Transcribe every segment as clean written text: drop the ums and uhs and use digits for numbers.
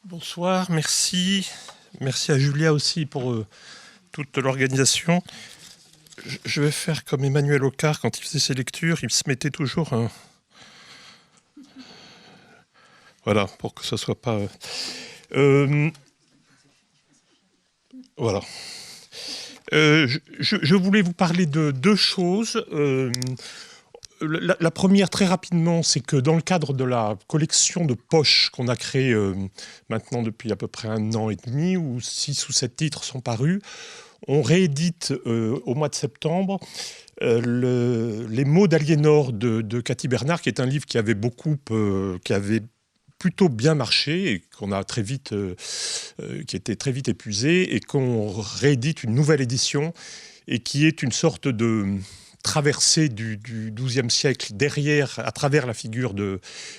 Bonsoir, merci. Merci à Julia aussi pour toute l'organisation. Je vais faire comme Emmanuel Ocar, quand il faisait ses lectures, il se mettait toujours un... Voilà, pour que ce soit pas... voilà. Je voulais vous parler de deux choses. La première, très rapidement, c'est que dans le cadre de la collection de poches qu'on a créée maintenant depuis à peu près 1 an et demi, où 6 ou 7 titres sont parus, on réédite au mois de septembre les mots d'Aliénor de Cathy Bernard, qui est un livre qui avait plutôt bien marché et qu'on a très vite, qui était très vite épuisé, et qu'on réédite une nouvelle édition et qui est une sorte de traversée du XIIe siècle à travers la figure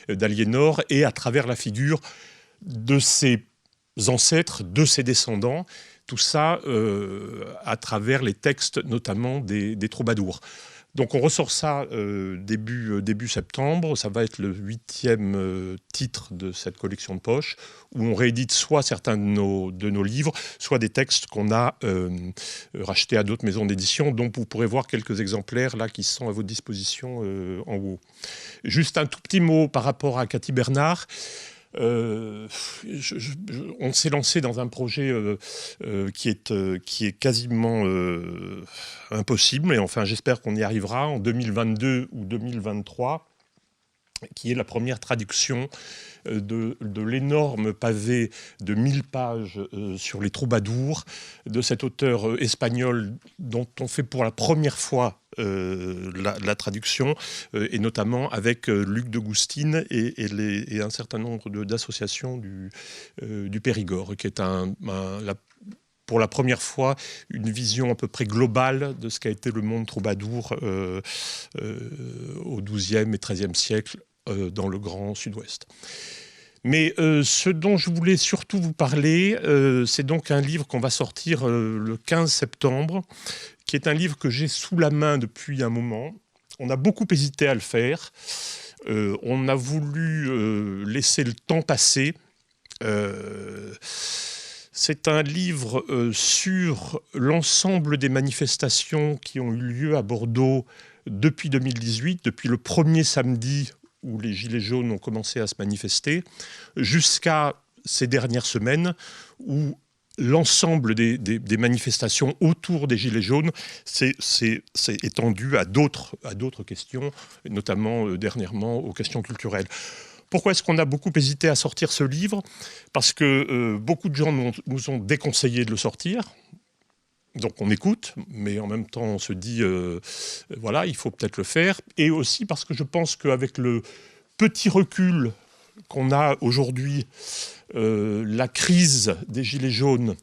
d'Aliénor et à travers la figure de ses ancêtres, de ses descendants, tout ça à travers les textes notamment des troubadours. Donc on ressort ça début septembre, ça va être le 8e titre de cette collection de poches, où on réédite soit certains de nos livres, soit des textes qu'on a rachetés à d'autres maisons d'édition, dont vous pourrez voir quelques exemplaires là qui sont à votre disposition en haut. Juste un tout petit mot par rapport à Cathy Bernard. On s'est lancé dans un projet qui est quasiment impossible, et enfin j'espère qu'on y arrivera en 2022 ou 2023, qui est la première traduction de l'énorme pavé de 1000 pages sur les troubadours de cet auteur espagnol dont on fait pour la première fois la traduction, et notamment avec Luc de Goustine et un certain nombre d'associations du Périgord, qui est pour la première fois une vision à peu près globale de ce qu'a été le monde troubadour au XIIe et XIIIe siècle dans le Grand Sud-Ouest. Mais ce dont je voulais surtout vous parler, c'est donc un livre qu'on va sortir le 15 septembre, qui est un livre que j'ai sous la main depuis un moment. On a beaucoup hésité à le faire. On a voulu laisser le temps passer. C'est un livre sur l'ensemble des manifestations qui ont eu lieu à Bordeaux depuis 2018, depuis le premier samedi où les Gilets jaunes ont commencé à se manifester, jusqu'à ces dernières semaines où l'ensemble des manifestations autour des Gilets jaunes s'est étendu à d'autres questions, notamment dernièrement aux questions culturelles. Pourquoi est-ce qu'on a beaucoup hésité à sortir ce livre? Parce que beaucoup de gens nous ont déconseillé de le sortir. Donc on écoute, mais en même temps on se dit, voilà, il faut peut-être le faire. Et aussi parce que je pense qu'avec le petit recul qu'on a aujourd'hui, la crise des Gilets jaunes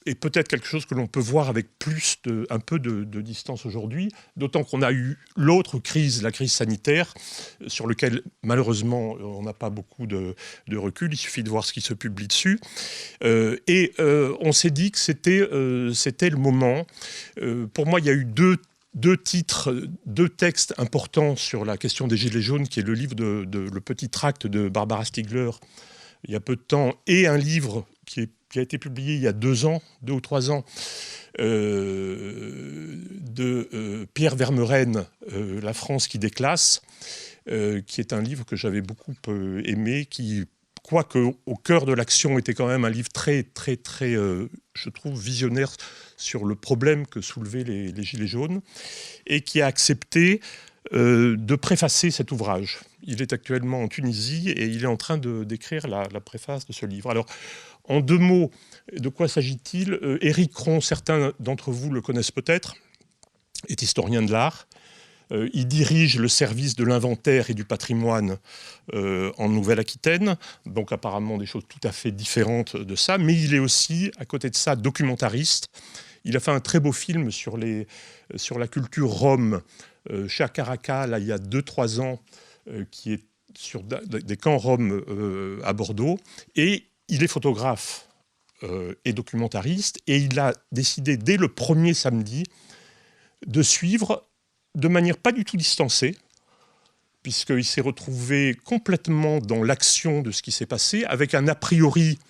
est peut-être quelque chose que l'on peut voir avec un peu de distance aujourd'hui, d'autant qu'on a eu l'autre crise, la crise sanitaire, sur laquelle malheureusement on n'a pas beaucoup de recul, il suffit de voir ce qui se publie dessus. On s'est dit que c'était le moment. Pour moi, il y a eu deux textes importants sur la question des Gilets jaunes, qui est le livre le petit tract de Barbara Stiegler, il y a peu de temps, et un livre qui a été publié il y a 2 ou 3 ans, de Pierre Vermeuren, La France qui déclasse, qui est un livre que j'avais beaucoup aimé, qui, quoique au cœur de l'action, était quand même un livre très, je trouve, visionnaire sur le problème que soulevaient les Gilets jaunes, et qui a accepté de préfacer cet ouvrage. Il est actuellement en Tunisie et il est en train d'écrire la préface de ce livre. Alors, en 2 mots, de quoi s'agit-il? Éric Ron, certains d'entre vous le connaissent peut-être, est historien de l'art. Il dirige le service de l'inventaire et du patrimoine en Nouvelle-Aquitaine, donc apparemment des choses tout à fait différentes de ça, mais il est aussi, à côté de ça, documentariste. Il a fait un très beau film sur la culture rome chez Caracal, là, il y a 2-3 ans, qui est sur des camps roms à Bordeaux, et il est photographe et documentariste, et il a décidé dès le premier samedi de suivre de manière pas du tout distancée puisqu'il s'est retrouvé complètement dans l'action de ce qui s'est passé, avec un a priori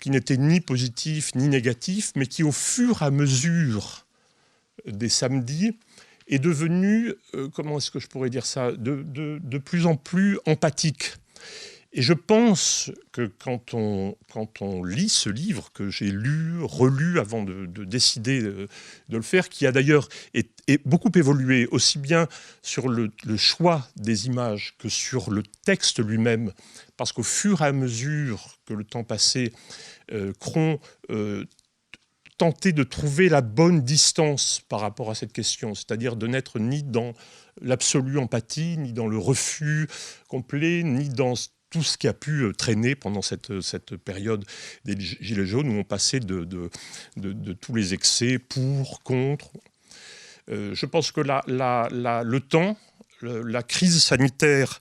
qui n'était ni positif ni négatif, mais qui, au fur et à mesure des samedis, est devenu, comment est-ce que je pourrais dire ça, de plus en plus empathique. Et je pense que quand on lit ce livre, que j'ai lu, relu avant de décider de le faire, qui a d'ailleurs beaucoup évolué, aussi bien sur le choix des images que sur le texte lui-même, parce qu'au fur et à mesure que le temps passait, Cron tentait de trouver la bonne distance par rapport à cette question, c'est-à-dire de n'être ni dans l'absolue empathie, ni dans le refus complet, ni dans tout ce qui a pu traîner pendant cette période des Gilets jaunes, où on passait de tous les excès, pour, contre. Je pense que le temps, la crise sanitaire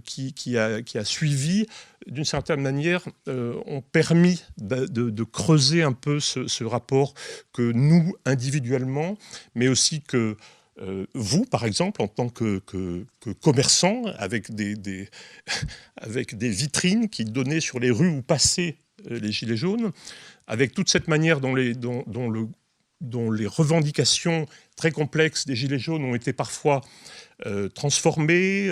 qui a suivi, d'une certaine manière, ont permis de creuser un peu ce rapport que nous, individuellement, mais aussi que vous, par exemple, en tant que commerçant, avec des vitrines qui donnaient sur les rues où passaient les Gilets jaunes, avec toute cette manière dont les revendications très complexes des Gilets jaunes ont été parfois transformées,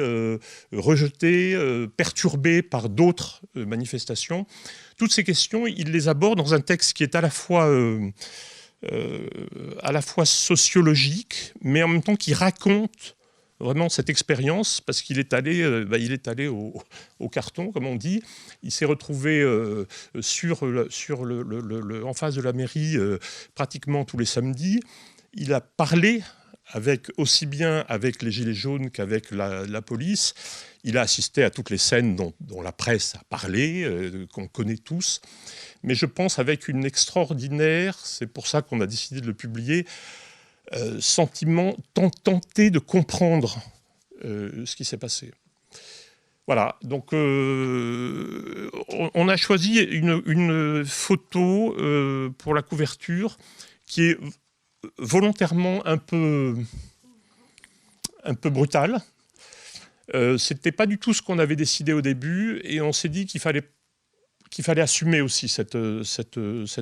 rejetées, perturbées par d'autres manifestations. Toutes ces questions, il les aborde dans un texte qui est à la fois sociologique, mais en même temps qui raconte vraiment cette expérience, parce qu'il est allé, au carton, comme on dit. Il s'est retrouvé en face de la mairie pratiquement tous les samedis. Il a parlé aussi bien avec les Gilets jaunes qu'avec la police. Il a assisté à toutes les scènes dont la presse a parlé, qu'on connaît tous. Mais je pense avec une extraordinaire, c'est pour ça qu'on a décidé de le publier, sentiment, tenter de comprendre ce qui s'est passé. Voilà, donc on a choisi une photo pour la couverture qui est volontairement un peu brutale. C'était pas du tout ce qu'on avait décidé au début, et on s'est dit qu'il fallait assumer aussi cette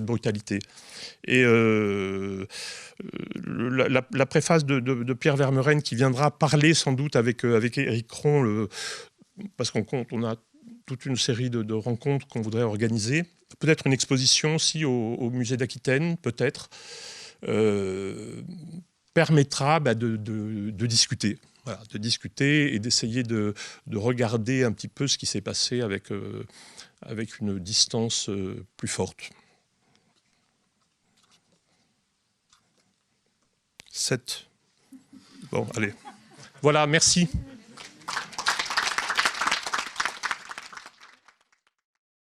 brutalité. Et la préface de Pierre Vermeuren, qui viendra parler sans doute avec Éric Cron, parce qu'on a toute une série de rencontres qu'on voudrait organiser, peut-être une exposition aussi au musée d'Aquitaine, peut-être, permettra de discuter. Voilà, de discuter et d'essayer de regarder un petit peu ce qui s'est passé avec une distance plus forte. 7. Bon, allez. Voilà, merci.